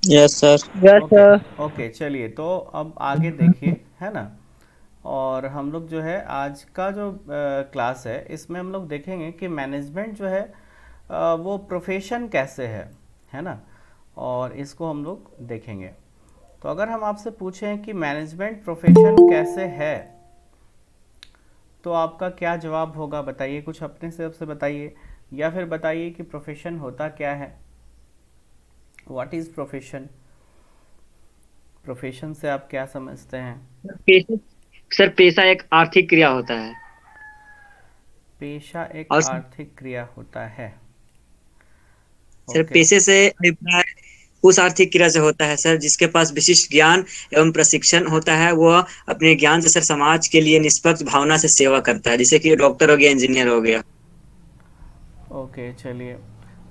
Yes sir. Yes okay. Sir. Okay चलिए, तो अब आगे देखिए, है ना। और हम लोग जो है आज का जो क्लास है इसमें हम लोग देखेंगे कि मैनेजमेंट जो है वो प्रोफेशन कैसे है ना। और इसको हम लोग देखेंगे। तो अगर हम आपसे पूछें कि मैनेजमेंट प्रोफेशन कैसे है, तो आपका क्या जवाब होगा? बताइए, कुछ अपने से आपसे बताइए, या फिर बताइए कि प्रोफेशन होता क्या है। What is profession? प्रोफेशन से आप क्या समझते हैं? पेशा सर, पेशा एक आर्थिक क्रिया होता है। पेशा एक और आर्थिक क्रिया होता है। Sir, okay. पेशे से अभिप्राय उस आर्थिक क्रिया से होता है सर जिसके पास विशिष्ट ज्ञान एवं प्रशिक्षण होता है। वह अपने ज्ञान से सर समाज के लिए निष्पक्ष भावना से सेवा करता है, जैसे कि डॉक्टर हो गया, इंजीनियर हो गया। ओके चलिए,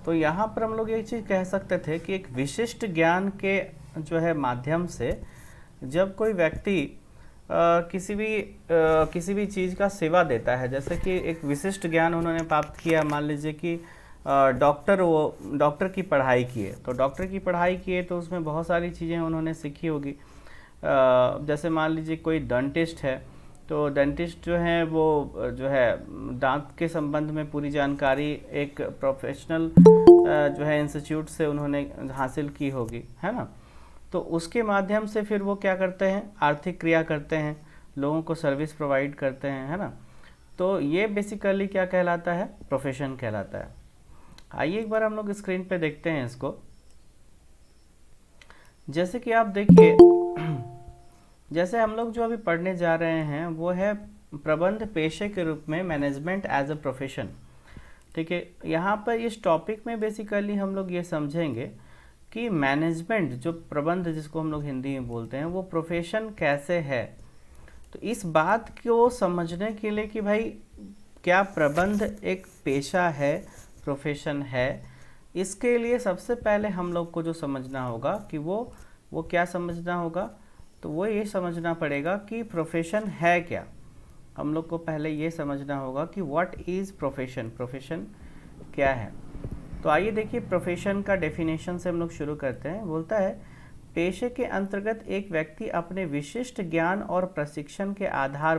तो यहाँ पर हम लोग एक चीज़ कह सकते थे कि एक विशिष्ट ज्ञान के जो है माध्यम से जब कोई व्यक्ति किसी भी चीज़ का सेवा देता है, जैसे कि एक विशिष्ट ज्ञान उन्होंने प्राप्त किया, मान लीजिए कि वो डॉक्टर की पढ़ाई किए, तो डॉक्टर की पढ़ाई किए तो उसमें बहुत सारी चीज़ें उन्होंने सीखी होगी। जैसे मान लीजिए कोई डेंटिस्ट है, तो डेंटिस्ट जो है वो जो है दांत के संबंध में पूरी जानकारी एक प्रोफेशनल जो है इंस्टीट्यूट से उन्होंने हासिल की होगी, है ना। तो उसके माध्यम से फिर वो क्या करते हैं, आर्थिक क्रिया करते हैं, लोगों को सर्विस प्रोवाइड करते हैं, है ना। तो ये बेसिकली क्या कहलाता है? प्रोफेशन कहलाता है। आइए एक बार हम लोग स्क्रीन पे देखते हैं इसको। जैसे कि आप देखिए, जैसे हम लोग जो अभी पढ़ने जा रहे हैं वो है प्रबंध पेशे के रूप में, मैनेजमेंट एज अ प्रोफेशन। ठीक है, यहाँ पर इस टॉपिक में बेसिकली हम लोग ये समझेंगे कि मैनेजमेंट जो प्रबंध जिसको हम लोग हिंदी में बोलते हैं वो प्रोफेशन कैसे है। तो इस बात को समझने के लिए कि भाई क्या प्रबंध एक पेशा है, प्रोफेशन है, इसके लिए सबसे पहले हम लोग को जो समझना होगा कि वो क्या समझना होगा। तो वो ये समझना पड़ेगा कि प्रोफेशन है क्या। हम लोग को पहले ये समझना होगा कि व्हाट इज़ प्रोफेशन, प्रोफेशन क्या है। तो आइए देखिए, प्रोफेशन का डेफिनेशन से हम लोग शुरू करते हैं। बोलता है, पेशे के अंतर्गत एक व्यक्ति अपने विशिष्ट ज्ञान और प्रशिक्षण के आधार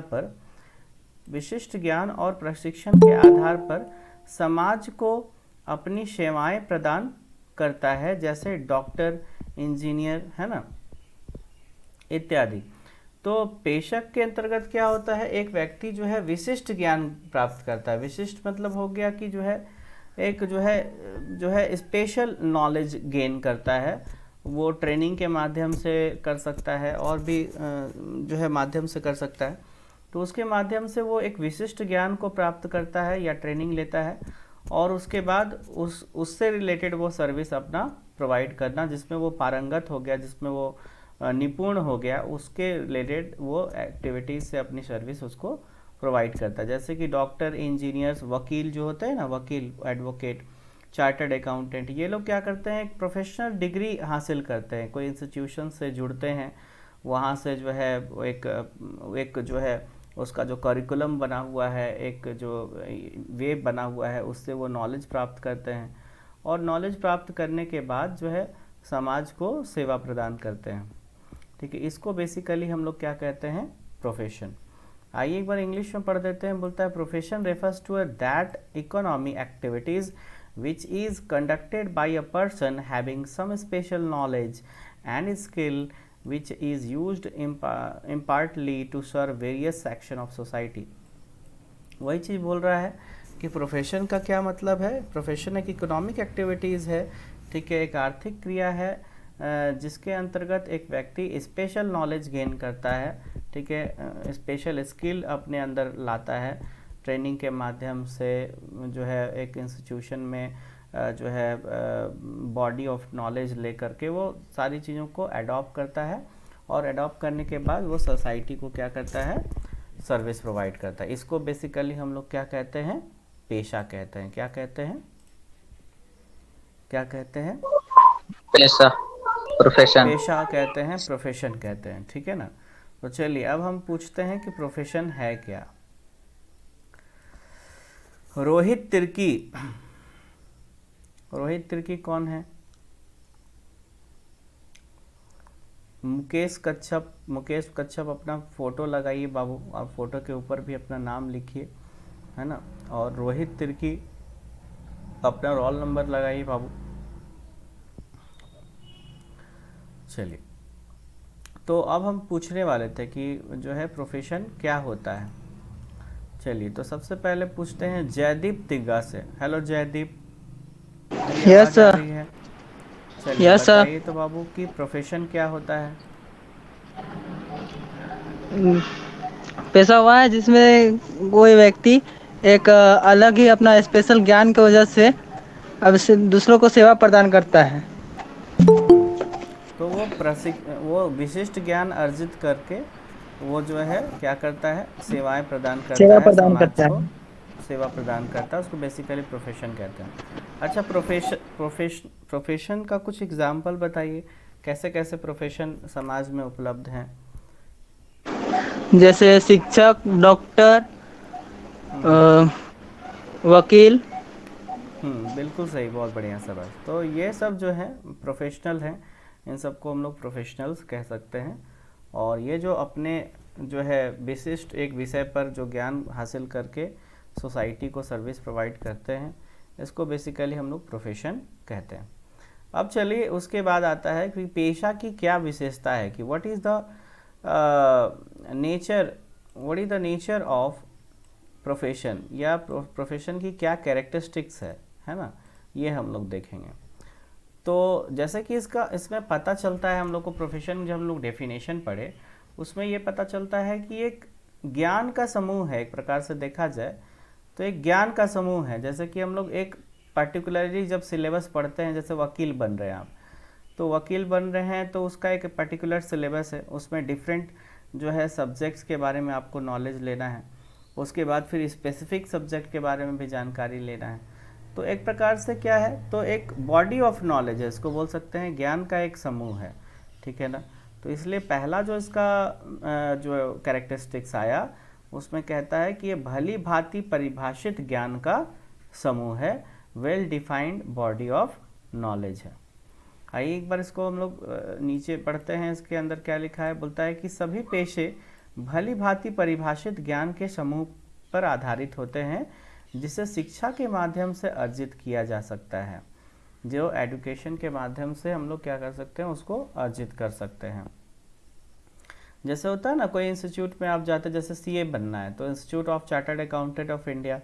पर समाज को अपनी सेवाएं प्रदान करता है, जैसे डॉक्टर, इंजीनियर, है ना, इत्यादि। तो पेशक के अंतर्गत क्या होता है, एक व्यक्ति जो है विशिष्ट ज्ञान प्राप्त करता है। विशिष्ट मतलब हो गया कि जो है एक जो है स्पेशल नॉलेज गेन करता है। वो ट्रेनिंग के माध्यम से कर सकता है, और भी जो है माध्यम से कर सकता है। तो उसके माध्यम से वो एक विशिष्ट ज्ञान को प्राप्त करता है या ट्रेनिंग लेता है, और उसके बाद उससे रिलेटेड वो सर्विस अपना प्रोवाइड करना, जिसमें वो पारंगत हो गया, जिसमें वो निपुण हो गया, उसके रिलेटेड वो एक्टिविटीज़ से अपनी सर्विस उसको प्रोवाइड करता है। जैसे कि डॉक्टर, इंजीनियर्स, वकील जो होते हैं ना, वकील, एडवोकेट, चार्टर्ड अकाउंटेंट, ये लोग क्या करते हैं, एक प्रोफेशनल डिग्री हासिल करते हैं, कोई इंस्टीट्यूशन से जुड़ते हैं, वहाँ से जो है एक एक जो है उसका जो करिकुलम बना हुआ है, एक जो वे बना हुआ है, उससे वो नॉलेज प्राप्त करते हैं, और नॉलेज प्राप्त करने के बाद जो है समाज को सेवा प्रदान करते हैं। ठीक है, इसको बेसिकली हम लोग क्या कहते हैं, प्रोफेशन। आइए एक बार इंग्लिश में पढ़ देते हैं। बोलता है, profession refers to that economy activities which is conducted by a person having some special knowledge and skill which is used impartly to serve various section of society। वही चीज़ बोल रहा है कि प्रोफेशन का क्या मतलब है। प्रोफेशन एक इकोनॉमिक एक्टिविटीज़ है, ठीक है, एक आर्थिक क्रिया है जिसके अंतर्गत एक व्यक्ति स्पेशल नॉलेज गेन करता है, ठीक है, स्पेशल स्किल अपने अंदर लाता है, ट्रेनिंग के माध्यम से जो है एक इंस्टीट्यूशन में जो है बॉडी ऑफ नॉलेज लेकर के वो सारी चीज़ों को अडॉप्ट करता है, और अडॉप्ट करने के बाद वो सोसाइटी को क्या करता है, सर्विस प्रोवाइड करता है। इसको बेसिकली हम लोग क्या कहते हैं, पेशा कहते हैं। क्या कहते हैं, क्या कहते हैं, पेशा, प्रोफेशन। पेशा कहते हैं, प्रोफेशन कहते हैं, ठीक है ना। तो चलिए अब हम पूछते हैं कि प्रोफेशन है क्या। रोहित तिर्की, रोहित तिर्की कौन है? मुकेश कच्छप अपना फ़ोटो लगाइए बाबू, और फोटो के ऊपर भी अपना नाम लिखिए, है ना। और रोहित तिर्की अपना रोल नंबर लगाइए बाबू। चलिए, तो अब हम पूछने वाले थे कि जो है प्रोफेशन क्या होता है। चलिए, तो सबसे पहले पूछते हैं जयदीप तिग्गा से। हेलो जयदीप, मेरी यस आवाज़ आ सर। रही है? चलिए यस सर। बताइए तो बाबू कि प्रोफेशन क्या होता है। पेशा हुआ है जिसमें कोई व्यक्ति एक अलग ही अपना स्पेशल ज्ञान की वजह से अब से दूसरों को सेवा प्रदान करता है। तो वो विशिष्ट ज्ञान अर्जित करके वो जो है क्या करता है, सेवाएं प्रदान सेवा करता है प्रदान समाज करता को, है। सेवा प्रदान करता है, उसको बेसिकली प्रोफेशन कहते हैं। अच्छा, प्रोफेशन का कुछ एग्जाम्पल बताइए, कैसे कैसे प्रोफेशन समाज में उपलब्ध हैं। जैसे शिक्षक, डॉक्टर, वकील। बिल्कुल सही, बहुत बढ़िया शाबाश। तो ये सब जो है प्रोफेशनल हैं, इन सबको हम लोग प्रोफेशनल्स कह सकते हैं। और ये जो अपने जो है विशिष्ट एक विषय पर जो ज्ञान हासिल करके सोसाइटी को सर्विस प्रोवाइड करते हैं, इसको बेसिकली हम लोग प्रोफेशन कहते हैं। अब चलिए, उसके बाद आता है कि पेशा की क्या विशेषता है, कि what is the nature of profession, या प्रोफेशन की क्या कैरेक्टरिस्टिक्स है ना, ये हम लोग देखेंगे। तो जैसे कि इसमें पता चलता है हम लोग को, प्रोफेशन जब हम लोग डेफिनेशन पढ़े उसमें ये पता चलता है कि एक ज्ञान का समूह है, एक प्रकार से देखा जाए तो एक ज्ञान का समूह है। जैसे कि हम लोग एक पर्टिकुलरली जब सिलेबस पढ़ते हैं, जैसे वकील बन रहे हैं आप, तो वकील बन रहे हैं तो उसका एक पर्टिकुलर सिलेबस है, उसमें डिफरेंट जो है सब्जेक्ट्स के बारे में आपको नॉलेज लेना है, उसके बाद फिर स्पेसिफिक सब्जेक्ट के बारे में भी जानकारी लेना है। तो एक प्रकार से क्या है, तो एक बॉडी ऑफ नॉलेज है, इसको बोल सकते हैं ज्ञान का एक समूह है, ठीक है ना। तो इसलिए पहला जो इसका जो कैरेक्टरिस्टिक्स आया उसमें कहता है कि ये भली भांति परिभाषित ज्ञान का समूह है, well defined body of knowledge है। आइए एक बार इसको हम लोग नीचे पढ़ते हैं, इसके अंदर क्या लिखा है। बोलता है कि सभी पेशे भली भांति परिभाषित ज्ञान के समूह पर आधारित होते हैं, जिसे शिक्षा के माध्यम से अर्जित किया जा सकता है। जो एजुकेशन के माध्यम से हम लोग क्या कर सकते हैं, उसको अर्जित कर सकते हैं। जैसे होता है ना, कोई इंस्टीट्यूट में आप जाते हैं, जैसे सीए बनना है तो institute of chartered accountant of India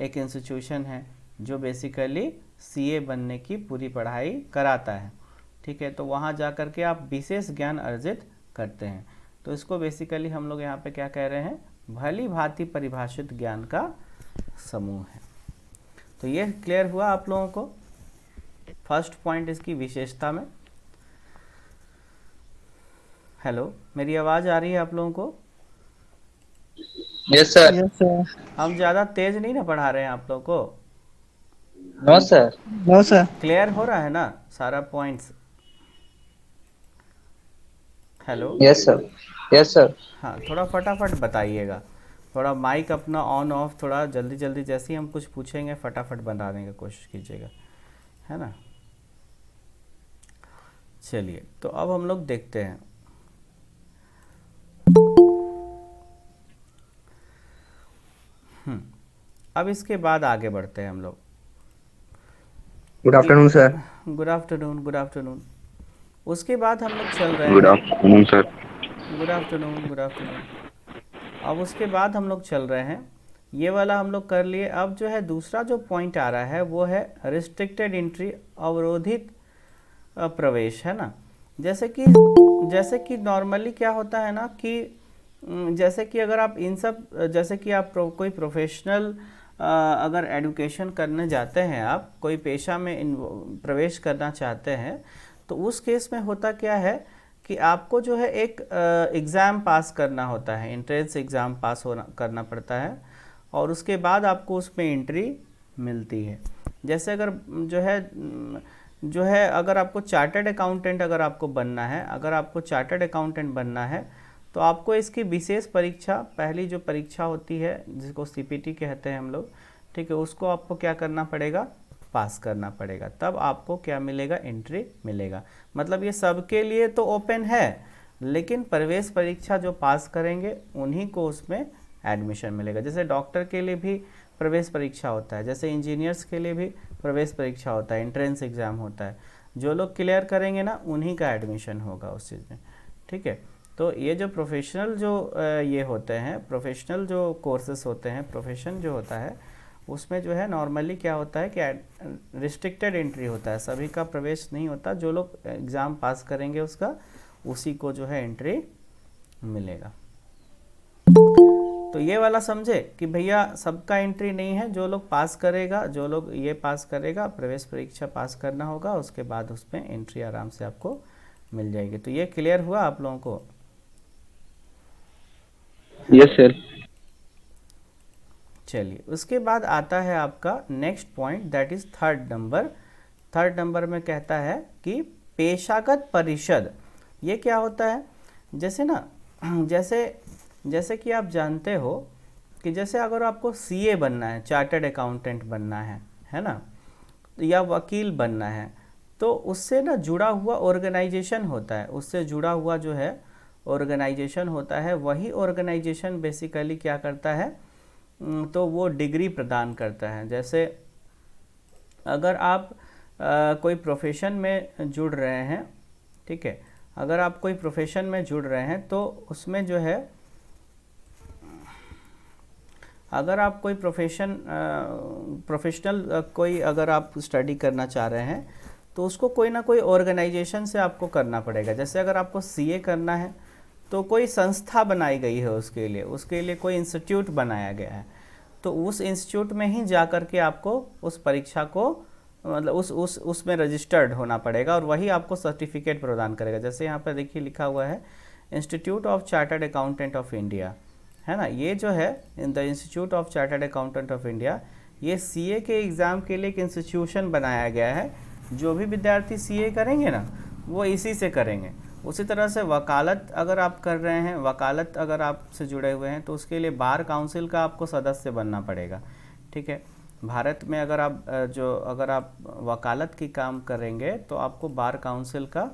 एक इंस्टीट्यूशन है जो बेसिकली सीए बनने की पूरी पढ़ाई कराता है, ठीक है। तो वहाँ जा कर के आप विशेष ज्ञान अर्जित करते हैं। तो इसको बेसिकली हम लोग यहाँ पे क्या कह रहे हैं, भली भांति परिभाषित ज्ञान का समूह है। तो ये क्लियर हुआ आप लोगों को फर्स्ट पॉइंट इसकी विशेषता में। हेलो, मेरी आवाज़ आ रही है आप लोगों को? Yes sir. Yes sir. हम ज़्यादा तेज नहीं ना पढ़ा रहे हैं आप लोगों को? No sir. No sir. Clear हो रहा है ना सारा points? Hello, yes sir. Yes sir. हाँ, थोड़ा फटाफट बताइएगा, थोड़ा माइक अपना ऑन ऑफ थोड़ा जल्दी जल्दी, जैसे ही हम कुछ पूछेंगे फटाफट बताने की कोशिश कीजिएगा, है ना। चलिए, तो अब हम लोग देखते हैं। अब इसके बाद आगे बढ़ते हैं हम लोग। Good afternoon sir. Good afternoon, good afternoon. उसके बाद हम लोग चल रहे गुड हैं। Afternoon sir. Good afternoon, good afternoon. अब उसके बाद हम लोग चल रहे हैं, ये वाला हम लोग कर लिए। अब जो है दूसरा जो पॉइंट आ रहा है वो है रिस्ट्रिक्टेड एंट्री, अवरोधित प्रवेश, है ना। जैसे कि नॉर्मली क्या होता है ना कि जैसे कि अगर आप इन सब, जैसे कि आप कोई प्रोफेशनल अगर एजुकेशन करने जाते हैं, आप कोई पेशा में प्रवेश करना चाहते हैं, तो उस केस में होता क्या है कि आपको जो है एक एग्ज़ाम पास करना होता है, एंट्रेंस एग्ज़ाम पास करना पड़ता है, और उसके बाद आपको उसमें एंट्री मिलती है। जैसे अगर जो है अगर आपको चार्टर्ड अकाउंटेंट अगर आपको बनना है, अगर आपको चार्टर्ड अकाउंटेंट बनना है तो आपको इसकी विशेष परीक्षा, पहली जो परीक्षा होती है जिसको सीपीटी कहते हैं हम लोग, ठीक है, उसको आपको क्या करना पड़ेगा, पास करना पड़ेगा, तब आपको क्या मिलेगा, एंट्री मिलेगा। मतलब ये सबके लिए तो ओपन है, लेकिन प्रवेश परीक्षा जो पास करेंगे उन्हीं को उसमें एडमिशन मिलेगा। जैसे डॉक्टर के लिए भी प्रवेश परीक्षा होता है, जैसे इंजीनियर्स के लिए भी प्रवेश परीक्षा होता है, एंट्रेंस एग्ज़ाम होता है। जो लोग क्लियर करेंगे ना उन्हीं का एडमिशन होगा उस चीज़ में, ठीक है। तो ये जो प्रोफेशनल जो ये होते हैं, प्रोफेशनल जो कोर्सेस होते हैं, प्रोफेशन जो होता है उसमें जो है नॉर्मली क्या होता है कि रिस्ट्रिक्टेड एंट्री होता है, सभी का प्रवेश नहीं होता। जो लोग एग्ज़ाम पास करेंगे उसका उसी को जो है एंट्री मिलेगा। तो ये वाला समझे कि भैया सबका एंट्री नहीं है, जो लोग पास करेगा, जो लोग ये पास करेगा, प्रवेश परीक्षा पास करना होगा, उसके बाद उसमें एंट्री आराम से आपको मिल जाएगी। तो ये क्लियर हुआ आप लोगों को? Yes sir. चलिए, उसके बाद आता है आपका next point, that is third number. Third number में कहता है कि पेशागत परिषद। ये क्या होता है? जैसे ना जैसे कि आप जानते हो कि जैसे अगर आपको सीए बनना है, चार्टर्ड अकाउंटेंट बनना है ना, या वकील बनना है, तो उससे ना जुड़ा हुआ ऑर्गेनाइजेशन होता है, उससे जुड़ा हुआ जो है ऑर्गेनाइजेशन होता है, वही ऑर्गेनाइजेशन बेसिकली क्या करता है, तो वो डिग्री प्रदान करता है। जैसे अगर आप कोई प्रोफेशन में जुड़ रहे हैं, ठीक है, अगर आप कोई प्रोफेशन में जुड़ रहे हैं तो उसमें जो है, अगर आप कोई प्रोफेशनल कोई अगर आप स्टडी करना चाह रहे हैं तो उसको कोई ना कोई ऑर्गेनाइजेशन से आपको करना पड़ेगा। जैसे अगर आपको सीए करना है तो कोई संस्था बनाई गई है उसके लिए कोई इंस्टीट्यूट बनाया गया है, तो उस इंस्टीट्यूट में ही जा कर के आपको उस परीक्षा को मतलब उसमें रजिस्टर्ड होना पड़ेगा और वही आपको सर्टिफिकेट प्रदान करेगा। जैसे यहाँ पर देखिए लिखा हुआ है institute of chartered accountant of India, है ना। ये जो है in the institute of chartered accountant of India, ये सीए के एग्ज़ाम के लिए एक इंस्टीट्यूशन बनाया गया है। जो भी विद्यार्थी सीए करेंगे ना वो इसी से करेंगे। उसी तरह से वकालत अगर आप कर रहे हैं, वकालत अगर आपसे जुड़े हुए हैं तो उसके लिए बार काउंसिल का आपको सदस्य बनना पड़ेगा, ठीक है। भारत में अगर आप वकालत की काम करेंगे तो आपको बार काउंसिल का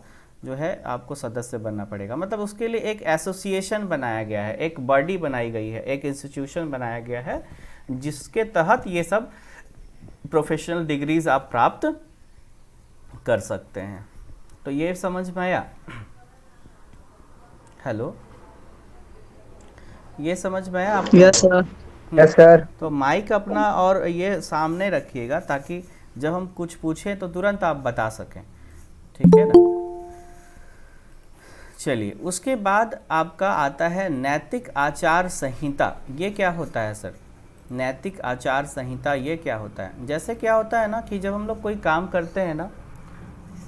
जो है आपको सदस्य बनना पड़ेगा। मतलब उसके लिए एक एसोसिएशन बनाया गया है, एक बॉडी बनाई गई है, एक इंस्टीट्यूशन बनाया गया है जिसके तहत ये सब प्रोफेशनल डिग्रीज आप प्राप्त कर सकते हैं। तो ये समझ में आया? हेलो, ये समझ में आया आपको? Yes sir. Yes sir. तो माइक अपना और ये सामने रखिएगा ताकि जब हम कुछ पूछें तो तुरंत आप बता सकें, ठीक है ना। चलिए, उसके बाद आपका आता है नैतिक आचार संहिता। ये क्या होता है सर? नैतिक आचार संहिता ये क्या होता है? जैसे क्या होता है ना कि जब हम लोग कोई काम करते हैं ना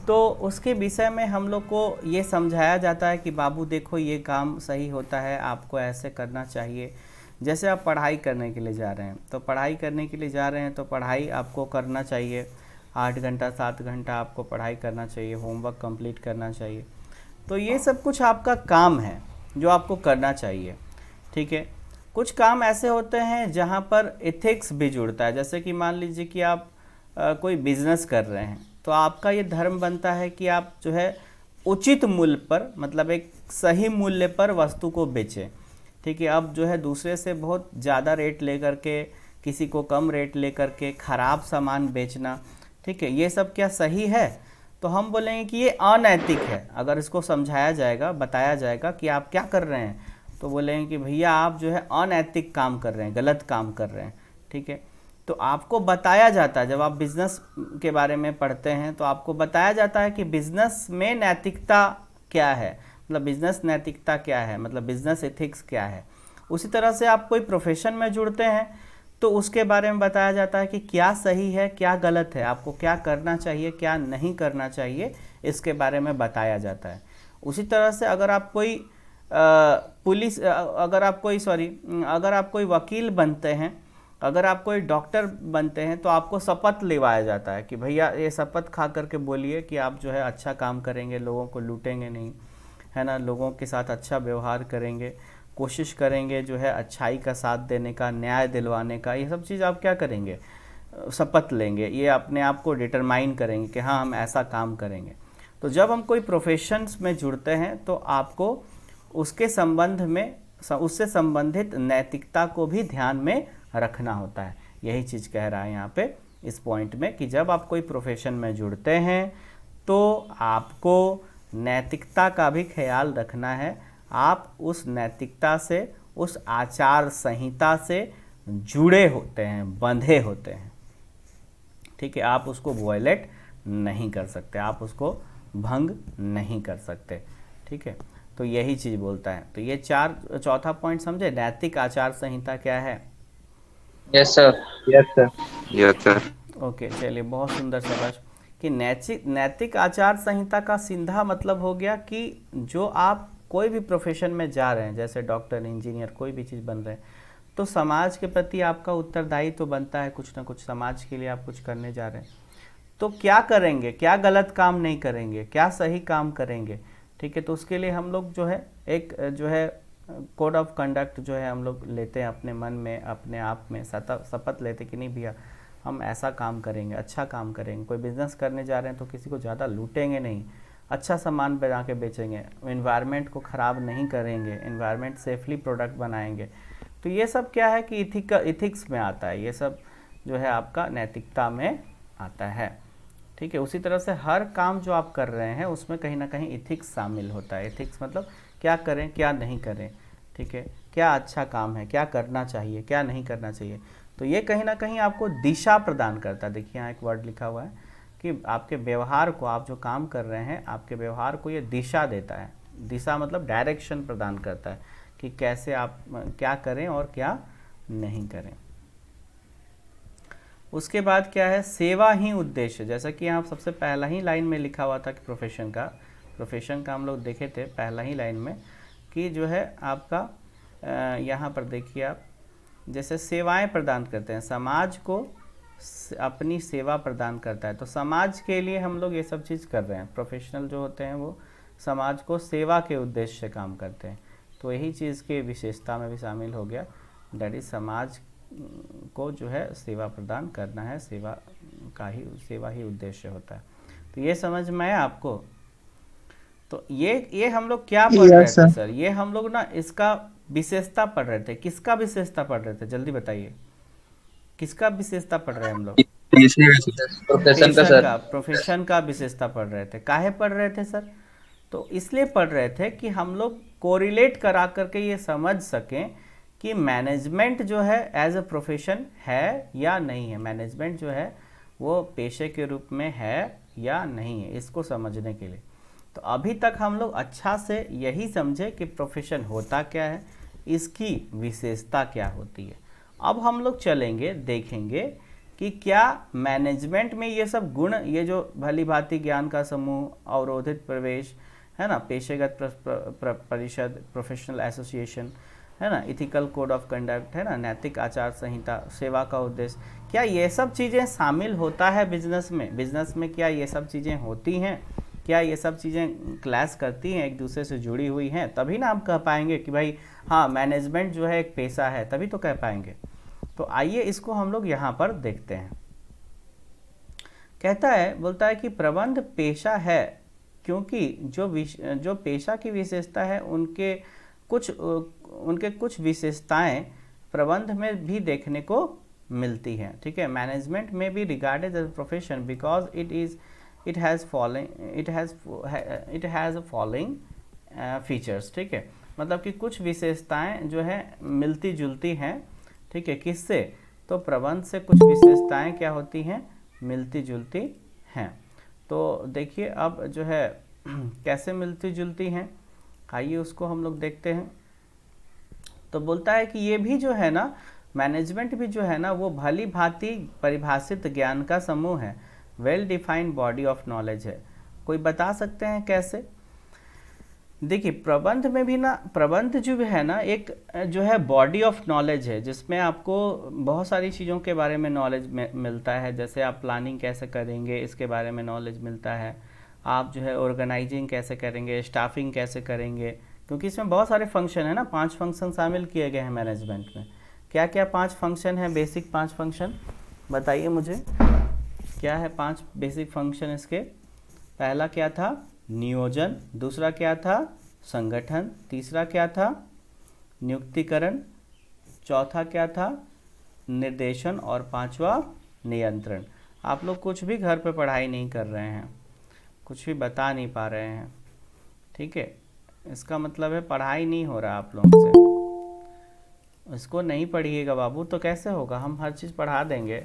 तो उसके विषय में हम लोग को ये समझाया जाता है कि बाबू देखो ये काम सही होता है, आपको ऐसे करना चाहिए। जैसे आप पढ़ाई करने के लिए जा रहे हैं तो पढ़ाई करने के लिए जा रहे हैं तो पढ़ाई आपको करना चाहिए, 8 घंटा 7 घंटा आपको पढ़ाई करना चाहिए, होमवर्क कंप्लीट करना चाहिए। तो ये सब कुछ आपका काम है जो आपको करना चाहिए, ठीक है। कुछ काम ऐसे होते हैं जहाँ पर एथिक्स भी जुड़ता है। जैसे कि मान लीजिए कि आप कोई बिजनेस कर रहे हैं तो आपका ये धर्म बनता है कि आप जो है उचित मूल्य पर, मतलब एक सही मूल्य पर वस्तु को बेचें, ठीक है। अब जो है दूसरे से बहुत ज़्यादा रेट लेकर के, किसी को कम रेट लेकर के ख़राब सामान बेचना, ठीक है, ये सब क्या सही है? तो हम बोलेंगे कि ये अनैतिक है। अगर इसको समझाया जाएगा, बताया जाएगा कि आप क्या कर रहे हैं, तो बोलेंगे कि भैया आप जो है अनैतिक काम कर रहे हैं, गलत काम कर रहे हैं, ठीक है। तो आपको बताया जाता है, जब आप बिज़नेस के बारे में पढ़ते हैं तो आपको बताया जाता है कि बिज़नेस में नैतिकता क्या है, मतलब बिज़नेस नैतिकता क्या है, मतलब बिज़नेस एथिक्स क्या है। उसी तरह से आप कोई प्रोफेशन में जुड़ते हैं तो उसके बारे में बताया जाता है कि क्या सही है, क्या गलत है, आपको क्या करना चाहिए, क्या नहीं करना चाहिए, इसके बारे में बताया जाता है। उसी तरह से अगर आप कोई अगर आप कोई वकील बनते हैं, अगर आप कोई डॉक्टर बनते हैं तो आपको शपथ दिलवाया जाता है कि भैया ये शपथ खा करके बोलिए कि आप जो है अच्छा काम करेंगे, लोगों को लूटेंगे नहीं, है ना, लोगों के साथ अच्छा व्यवहार करेंगे, कोशिश करेंगे जो है अच्छाई का साथ देने का, न्याय दिलवाने का। ये सब चीज़ आप क्या करेंगे? शपथ लेंगे, ये अपने आप को डिटरमाइन करेंगे कि हाँ हम ऐसा काम करेंगे। तो जब हम कोई प्रोफेशन में जुड़ते हैं तो आपको उसके संबंध में उससे संबंधित नैतिकता को भी ध्यान में रखना होता है। यही चीज़ कह रहा है यहाँ पे इस पॉइंट में कि जब आप कोई प्रोफेशन में जुड़ते हैं तो आपको नैतिकता का भी ख्याल रखना है। आप उस नैतिकता से, उस आचार संहिता से जुड़े होते हैं, बंधे होते हैं, ठीक है। आप उसको वॉयलेट नहीं कर सकते, आप उसको भंग नहीं कर सकते, ठीक है। तो यही चीज़ बोलता है। तो ये चौथा पॉइंट समझे, नैतिक आचार संहिता क्या है। Yes sir. Yes sir. Yes sir. Okay, चलिए, बहुत सुंदर शाबाश। कि नैतिक आचार संहिता का सीधा मतलब हो गया कि जो आप कोई भी प्रोफेशन में जा रहे हैं, जैसे डॉक्टर, इंजीनियर, कोई भी चीज़ बन रहे हैं, तो समाज के प्रति आपका उत्तरदायित्व तो बनता है, कुछ ना कुछ समाज के लिए आप कुछ करने जा रहे हैं। तो क्या करेंगे, क्या गलत काम नहीं करेंगे, क्या सही काम करेंगे, ठीक है। तो उसके लिए हम लोग जो है एक जो है कोड ऑफ कंडक्ट जो है हम लोग लेते हैं अपने मन में, अपने आप में शपथ लेते कि नहीं भैया हम ऐसा काम करेंगे, अच्छा काम करेंगे। कोई बिजनेस करने जा रहे हैं तो किसी को ज़्यादा लूटेंगे नहीं, अच्छा सामान बना के बेचेंगे, एनवायरनमेंट को ख़राब नहीं करेंगे, एनवायरनमेंट सेफली प्रोडक्ट बनाएंगे। तो ये सब क्या है कि इथिक्स में आता है, ये सब जो है आपका नैतिकता में आता है, ठीक है। उसी तरह से हर काम जो आप कर रहे हैं उसमें कहीं ना कहीं इथिक्स शामिल होता है। इथिक्स मतलब क्या करें, क्या नहीं करें, ठीक है, क्या अच्छा काम है, क्या करना चाहिए, क्या नहीं करना चाहिए। तो ये कहीं ना कहीं आपको दिशा प्रदान करता है। देखिए यहाँ एक वर्ड लिखा हुआ है कि आपके व्यवहार को, आप जो काम कर रहे हैं, आपके व्यवहार को ये दिशा देता है। दिशा मतलब डायरेक्शन प्रदान करता है कि कैसे आप क्या करें और क्या नहीं करें। उसके बाद क्या है, सेवा ही उद्देश्य। जैसा कि यहाँ सबसे पहला ही लाइन में लिखा हुआ था कि प्रोफेशन का हम लोग देखे थे पहला ही लाइन में कि जो है आपका यहाँ पर देखिए आप जैसे सेवाएं प्रदान करते हैं, समाज को अपनी सेवा प्रदान करता है। तो समाज के लिए हम लोग ये सब चीज़ कर रहे हैं। प्रोफेशनल जो होते हैं वो समाज को सेवा के उद्देश्य से काम करते हैं। तो यही चीज़ के विशेषता में भी शामिल हो गया, दैट इज समाज को जो है सेवा प्रदान करना है, सेवा ही उद्देश्य होता है। तो ये समझ में आया आपको। तो ये हम लोग क्या पढ़ रहे थे सर, ये हम लोग ना इसका विशेषता पढ़ रहे थे। किसका विशेषता पढ़ रहे थे, जल्दी बताइए, किसका विशेषता पढ़ रहे हैं हम लोग। प्रोफेशन का विशेषता पढ़ रहे थे। काहे पढ़ रहे थे सर, तो इसलिए पढ़ रहे थे कि हम लोग कोरिलेट करा करके ये समझ सकें कि मैनेजमेंट जो है एज अ प्रोफेशन है या नहीं है, मैनेजमेंट जो है वो पेशे के रूप में है या नहीं है, इसको समझने के लिए। तो अभी तक हम लोग अच्छा से यही समझे कि प्रोफेशन होता क्या है, इसकी विशेषता क्या होती है। अब हम लोग चलेंगे, देखेंगे कि क्या मैनेजमेंट में ये सब गुण, ये जो भली भांति ज्ञान का समूह, अवरोधित प्रवेश है ना, पेशेगत परिषद, प्रोफेशनल एसोसिएशन है ना, इथिकल कोड ऑफ कंडक्ट है ना, नैतिक आचार संहिता, सेवा का उद्देश्य, क्या ये सब चीज़ें शामिल होता है बिजनेस में। बिजनेस में क्या ये सब चीज़ें होती हैं, क्या ये सब चीज़ें क्लैश करती हैं, एक दूसरे से जुड़ी हुई हैं, तभी ना हम कह पाएंगे कि भाई हाँ मैनेजमेंट जो है एक पेशा है, तभी तो कह पाएंगे। तो आइए इसको हम लोग यहाँ पर देखते हैं। कहता है, बोलता है कि प्रबंध पेशा है क्योंकि जो पेशा की विशेषता है उनके कुछ विशेषताएं प्रबंध में भी देखने को मिलती हैं, ठीक है। मैनेजमेंट में भी regarded as profession because it has following features, ठीक है। मतलब कि कुछ विशेषताएं जो है मिलती जुलती हैं, ठीक है। किससे, तो प्रबंध से कुछ विशेषताएं क्या होती हैं, मिलती जुलती हैं। तो देखिए अब जो है कैसे मिलती जुलती हैं, आइए उसको हम लोग देखते हैं। तो बोलता है कि ये भी जो है ना, मैनेजमेंट भी जो है ना वो भली भांति परिभाषित ज्ञान का समूह है, well defined body of knowledge है। कोई बता सकते हैं कैसे। देखिए प्रबंध में भी ना, प्रबंध जो है ना एक जो है बॉडी ऑफ नॉलेज है, जिसमें आपको बहुत सारी चीज़ों के बारे में नॉलेज मिलता है। जैसे आप प्लानिंग कैसे करेंगे इसके बारे में नॉलेज मिलता है, आप जो है ऑर्गेनाइजिंग कैसे करेंगे, स्टाफिंग कैसे करेंगे, क्योंकि इसमें बहुत सारे फंक्शन है ना, 5 फंक्शन शामिल किए गए हैं मैनेजमेंट में। क्या क्या 5 फंक्शन है, बेसिक 5 फंक्शन बताइए मुझे, क्या है 5 बेसिक फंक्शन इसके। पहला क्या था, नियोजन, दूसरा क्या था संगठन, तीसरा क्या था नियुक्तिकरण, चौथा क्या था निर्देशन और पांचवा नियंत्रण। आप लोग कुछ भी घर पे पढ़ाई नहीं कर रहे हैं, कुछ भी बता नहीं पा रहे हैं, ठीक है, इसका मतलब है पढ़ाई नहीं हो रहा आप लोगों से। इसको नहीं पढ़िएगा बाबू तो कैसे होगा, हम हर चीज़ पढ़ा देंगे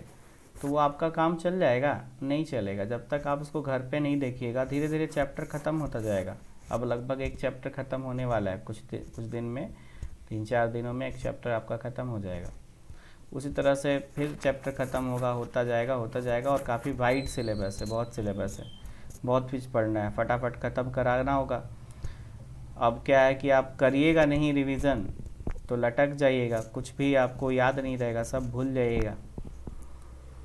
तो वो आपका काम चल जाएगा, नहीं चलेगा जब तक आप उसको घर पे नहीं देखिएगा। धीरे धीरे चैप्टर ख़त्म होता जाएगा। अब लगभग एक चैप्टर ख़त्म होने वाला है, कुछ दिन में, 3-4 दिनों में एक चैप्टर आपका ख़त्म हो जाएगा। उसी तरह से फिर चैप्टर ख़त्म होगा, होता जाएगा और काफ़ी वाइड सिलेबस है, बहुत सिलेबस है, बहुत चीज़ पढ़ना है, फटाफट ख़त्म कराना होगा। अब क्या है कि आप करिएगा नहीं रिवीजन तो लटक जाइएगा, कुछ भी आपको याद नहीं रहेगा, सब भूल जाइएगा।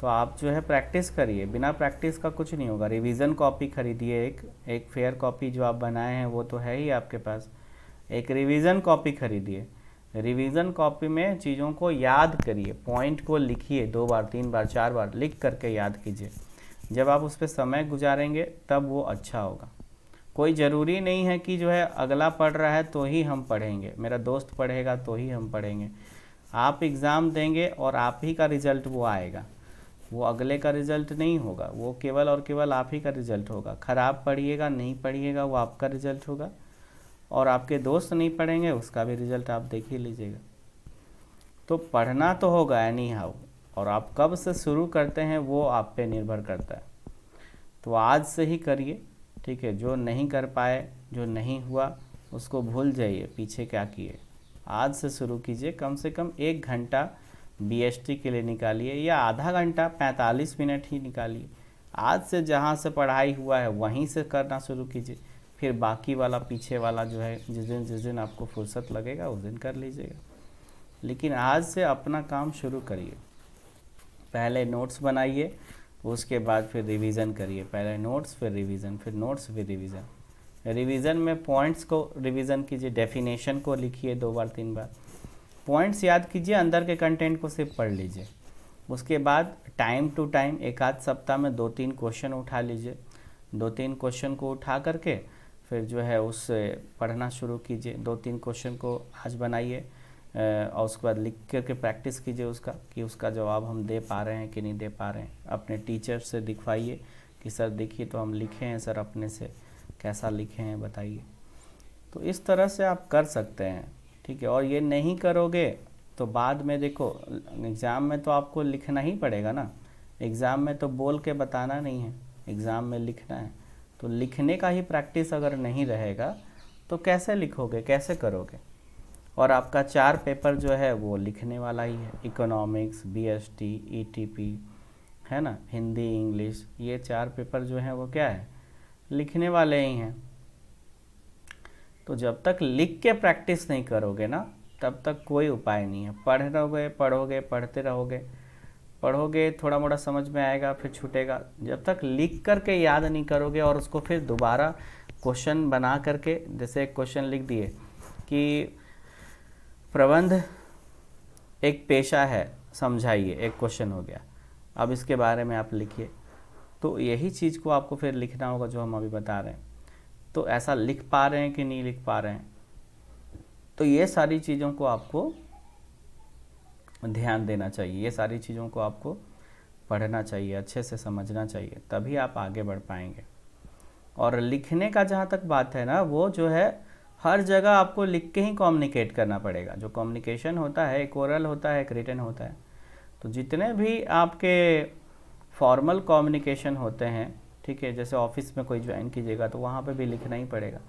तो आप जो है प्रैक्टिस करिए, बिना प्रैक्टिस का कुछ नहीं होगा। रिवीजन कॉपी खरीदिए, एक फेयर कॉपी जो आप बनाए हैं वो तो है ही आपके पास, एक रिवीजन कॉपी खरीदिए। रिवीजन कॉपी में चीज़ों को याद करिए, पॉइंट को लिखिए 2 बार 3 बार 4 बार लिख करके याद कीजिए। जब आप उस पर समय गुजारेंगे तब वो अच्छा होगा। कोई ज़रूरी नहीं है कि जो है अगला पढ़ रहा है तो ही हम पढ़ेंगे, मेरा दोस्त पढ़ेगा तो ही हम पढ़ेंगे। आप एग्ज़ाम देंगे और आप ही का रिज़ल्ट वो आएगा, वो अगले का रिज़ल्ट नहीं होगा, वो केवल और केवल आप ही का रिज़ल्ट होगा। ख़राब पढ़िएगा नहीं पढ़िएगा वो आपका रिज़ल्ट होगा, और आपके दोस्त नहीं पढ़ेंगे उसका भी रिज़ल्ट आप देख ही लीजिएगा। तो पढ़ना तो होगा एनी हाउ, और आप कब से शुरू करते हैं वो आप पे निर्भर करता है। तो आज से ही करिए, ठीक है। जो नहीं कर पाए, जो नहीं हुआ उसको भूल जाइए, पीछे क्या किए। आज से शुरू कीजिए, कम से कम 1 घंटा बीएसटी के लिए निकालिए, या आधा घंटा 45 मिनट ही निकालिए। आज से जहाँ से पढ़ाई हुआ है वहीं से करना शुरू कीजिए, फिर बाकी वाला पीछे वाला जो है जिस दिन आपको फुर्सत लगेगा उस दिन कर लीजिएगा। लेकिन आज से अपना काम शुरू करिए। पहले नोट्स बनाइए, उसके बाद फिर रिवीजन करिए। पहले नोट्स फिर रिवीजन, फिर नोट्स फिर रिवीजन। रिवीजन में पॉइंट्स को रिवीजन कीजिए, डेफिनेशन को लिखिए 2 बार 3 बार, पॉइंट्स याद कीजिए, अंदर के कंटेंट को सिर्फ पढ़ लीजिए। उसके बाद टाइम टू टाइम 1 आध सप्ताह में 2-3 क्वेश्चन उठा लीजिए। 2-3 क्वेश्चन को उठा करके फिर जो है उससे पढ़ना शुरू कीजिए। 2-3 क्वेश्चन को आज बनाइए और उसके बाद लिख करके प्रैक्टिस कीजिए उसका, कि उसका जवाब हम दे पा रहे हैं कि नहीं दे पा रहे हैं। अपने टीचर से दिखवाइए कि सर देखिए तो हम लिखे हैं सर, अपने से कैसा लिखे हैं बताइए। तो इस तरह से आप कर सकते हैं, ठीक है। और ये नहीं करोगे तो बाद में देखो एग्ज़ाम में तो आपको लिखना ही पड़ेगा ना। एग्ज़ाम में तो बोल के बताना नहीं है, एग्ज़ाम में लिखना है। तो लिखने का ही प्रैक्टिस अगर नहीं रहेगा तो कैसे लिखोगे, कैसे करोगे। और आपका 4 पेपर जो है वो लिखने वाला ही है, इकोनॉमिक्स, बीएसटी, ईटीपी, है ना, हिंदी, इंग्लिश, ये 4 पेपर जो हैं वो क्या है, लिखने वाले ही हैं। तो जब तक लिख के प्रैक्टिस नहीं करोगे ना तब तक कोई उपाय नहीं है। पढ़ोगे पढ़ोगे थोड़ा मोड़ा समझ में आएगा फिर छूटेगा। जब तक लिख करके याद नहीं करोगे और उसको फिर दोबारा क्वेश्चन बना करके, जैसे एक क्वेश्चन लिख दिए कि प्रबंध एक पेशा है, समझाइए, एक क्वेश्चन हो गया। अब इसके बारे में आप लिखिए। तो यही चीज़ को आपको फिर लिखना होगा जो हम अभी बता रहे हैं। तो ऐसा लिख पा रहे हैं कि नहीं लिख पा रहे हैं, तो ये सारी चीज़ों को आपको ध्यान देना चाहिए, ये सारी चीज़ों को आपको पढ़ना चाहिए, अच्छे से समझना चाहिए, तभी आप आगे बढ़ पाएंगे। और लिखने का जहाँ तक बात है ना, वो जो है हर जगह आपको लिख के ही कम्युनिकेट करना पड़ेगा। जो कम्युनिकेशन होता है, एक ओरल होता है, एक रिटन होता है। तो जितने भी आपके फॉर्मल कम्युनिकेशन होते हैं, ठीक है, जैसे ऑफिस में कोई ज्वाइन कीजिएगा तो वहाँ पे भी लिखना ही पड़ेगा।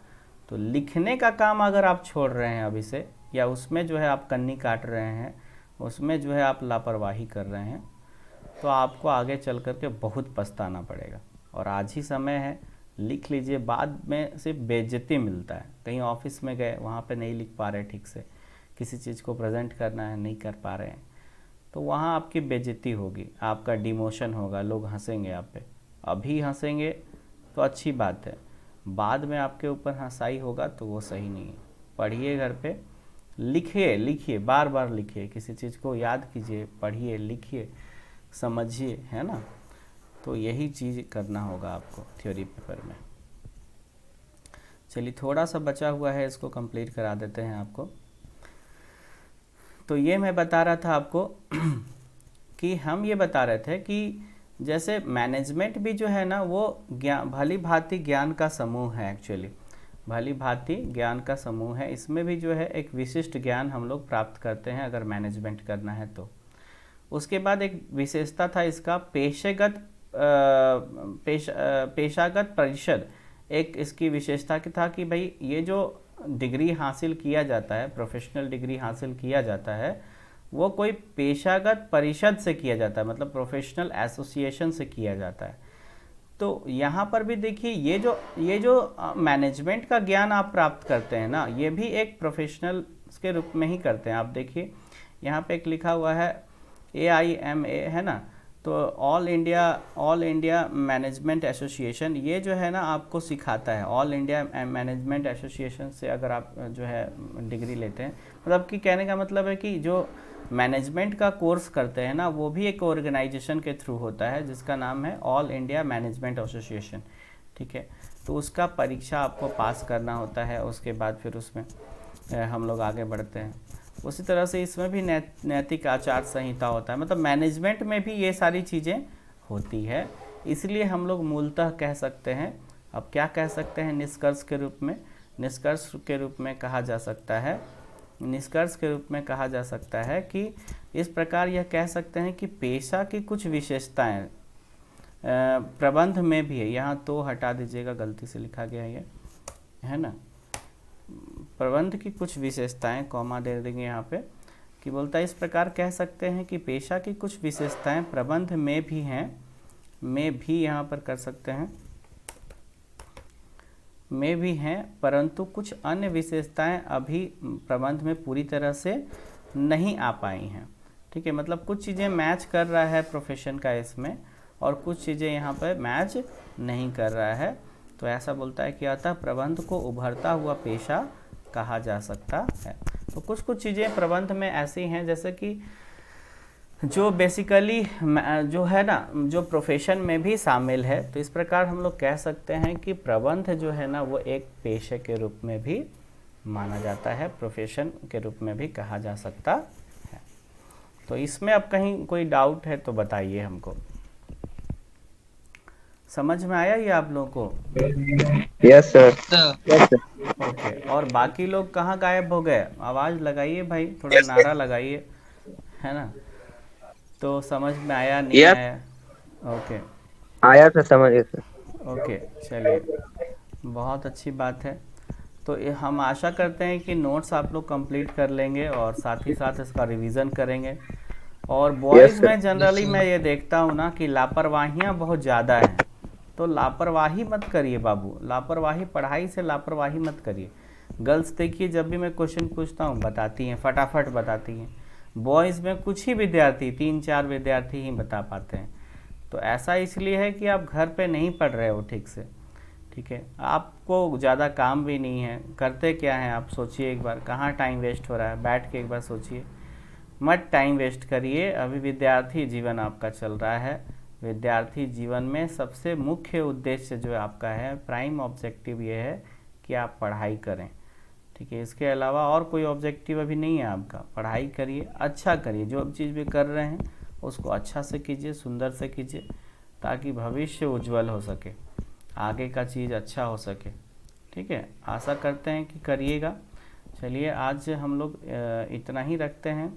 तो लिखने का काम अगर आप छोड़ रहे हैं अभी से, या उसमें जो है आप कन्नी काट रहे हैं, उसमें जो है आप लापरवाही कर रहे हैं, तो आपको आगे चल कर के बहुत पछताना पड़ेगा। और आज ही समय है, लिख लीजिए। बाद में सिर्फ बेइज्जती मिलता है। कहीं ऑफिस में गए, वहाँ पे नहीं लिख पा रहे ठीक से, किसी चीज़ को प्रेजेंट करना है, नहीं कर पा रहे हैं, तो वहाँ आपकी बेइज्जती होगी, आपका डिमोशन होगा, लोग हंसेंगे आप पे। अभी हंसेंगे तो अच्छी बात है, बाद में आपके ऊपर हंसाई होगा तो वो सही नहीं है। पढ़िए घर पे, लिखिए, बार बार लिखिए, किसी चीज़ को याद कीजिए, पढ़िए, लिखिए, समझिए, है ना। तो यही चीज़ करना होगा आपको थ्योरी पेपर में। चलिए थोड़ा सा बचा हुआ है, इसको कंप्लीट करा देते हैं आपको। तो ये मैं बता रहा था आपको कि हम ये बता रहे थे कि जैसे मैनेजमेंट भी जो है ना वो ज्ञान, भली भांति ज्ञान का समूह है। एक्चुअली भली भांति ज्ञान का समूह है, इसमें भी जो है एक विशिष्ट ज्ञान हम लोग प्राप्त करते हैं अगर मैनेजमेंट करना है तो। उसके बाद एक विशेषता था इसका पेशागत परिषद। एक इसकी विशेषता की था कि भाई ये जो डिग्री हासिल किया जाता है, प्रोफेशनल डिग्री हासिल किया जाता है, वो कोई पेशागत परिषद से किया जाता है, मतलब प्रोफेशनल एसोसिएशन से किया जाता है। तो यहाँ पर भी देखिए ये जो मैनेजमेंट का ज्ञान आप प्राप्त करते हैं ना, ये भी एक प्रोफेशनल के रूप में ही करते हैं। आप देखिए यहाँ पे एक लिखा हुआ है AIMA, है ना, तो ऑल इंडिया मैनेजमेंट एसोसिएशन, ये जो है ना आपको सिखाता है। ऑल इंडिया मैनेजमेंट एसोसिएशन से अगर आप जो है डिग्री लेते हैं, मतलब कि कहने का मतलब है कि जो मैनेजमेंट का कोर्स करते हैं ना, वो भी एक ऑर्गेनाइजेशन के थ्रू होता है जिसका नाम है ऑल इंडिया मैनेजमेंट एसोसिएशन। ठीक है, तो उसका परीक्षा आपको पास करना होता है, उसके बाद फिर उसमें हम लोग आगे बढ़ते हैं। उसी तरह से इसमें भी नैतिक आचार संहिता होता है, मतलब मैनेजमेंट में भी ये सारी चीज़ें होती है। इसलिए हम लोग मूलतः कह सकते हैं, अब क्या कह सकते हैं निष्कर्ष के रूप में, निष्कर्ष के रूप में कहा जा सकता है, निष्कर्ष के रूप में कहा जा सकता है कि इस प्रकार यह कह सकते हैं कि पेशा की कुछ विशेषताएं प्रबंध में भी है। यहाँ तो हटा दीजिएगा, गलती से लिखा गया ये, है ना। प्रबंध की कुछ विशेषताएं, कॉमा दे देंगे यहाँ पे, कि बोलता है इस प्रकार कह सकते हैं कि पेशा की कुछ विशेषताएं प्रबंध में भी हैं, में भी यहाँ पर कर सकते हैं, में भी हैं, परंतु कुछ अन्य विशेषताएं अभी प्रबंध में पूरी तरह से नहीं आ पाई हैं। ठीक है, मतलब कुछ चीज़ें मैच कर रहा है प्रोफेशन का इसमें, और कुछ चीज़ें यहाँ पर मैच नहीं कर रहा है। तो ऐसा बोलता है कि अतः प्रबंध को उभरता हुआ पेशा कहा जा सकता है। तो कुछ कुछ चीज़ें प्रबंध में ऐसी हैं जैसे कि जो बेसिकली जो है ना, जो प्रोफेशन में भी शामिल है। तो इस प्रकार हम लोग कह सकते हैं कि प्रबंध जो है ना वो एक पेशे के रूप में भी माना जाता है, प्रोफेशन के रूप में भी कहा जा सकता है। तो इसमें अब कहीं कोई डाउट है तो बताइए हमको। समझ में आया ये आप लोगों को? Yes sir. ओके, और बाकी लोग कहाँ गायब हो गए? आवाज़ लगाइए भाई, थोड़ा नारा लगाइए, है ना। तो समझ में आया नहीं आया? ओके, आया सर, समझ गए सर। ओके, चलिए बहुत अच्छी बात है। तो हम आशा करते हैं कि नोट्स आप लोग कंप्लीट कर लेंगे और साथ ही साथ इसका रिवीजन करेंगे। और बॉयज़ में जनरली मैं ये देखता हूँ ना कि लापरवाहियाँ बहुत ज़्यादा हैं, तो लापरवाही मत करिए बाबू, लापरवाही, पढ़ाई से लापरवाही मत करिए। गर्ल्स देखिए जब भी मैं क्वेश्चन पूछता हूँ बताती हैं, फटाफट बताती हैं। बॉयज़ में कुछ ही विद्यार्थी, 3-4 विद्यार्थी ही बता पाते हैं। तो ऐसा इसलिए है कि आप घर पे नहीं पढ़ रहे हो ठीक से। ठीक है, आपको ज़्यादा काम भी नहीं है, करते क्या हैं आप सोचिए एक बार, कहाँ टाइम वेस्ट हो रहा है, बैठ के एक बार सोचिए। मत टाइम वेस्ट करिए, अभी विद्यार्थी जीवन आपका चल रहा है। विद्यार्थी जीवन में सबसे मुख्य उद्देश्य जो आपका है, प्राइम ऑब्जेक्टिव ये है कि आप पढ़ाई करें। ठीक है, इसके अलावा और कोई ऑब्जेक्टिव अभी नहीं है आपका। पढ़ाई करिए, अच्छा करिए, जो चीज़ भी कर रहे हैं उसको अच्छा से कीजिए, सुंदर से कीजिए, ताकि भविष्य उज्जवल हो सके, आगे का चीज़ अच्छा हो सके। ठीक है, आशा करते हैं कि करिएगा। चलिए आज हम लोग इतना ही रखते हैं।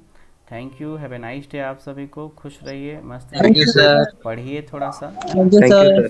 Thank you, have a nice day. आप सभी को खुश रहिए, मस्त थैंक यू रहिए, सर। पढ़िए थोड़ा सा। Thank you thank you sir. Sir.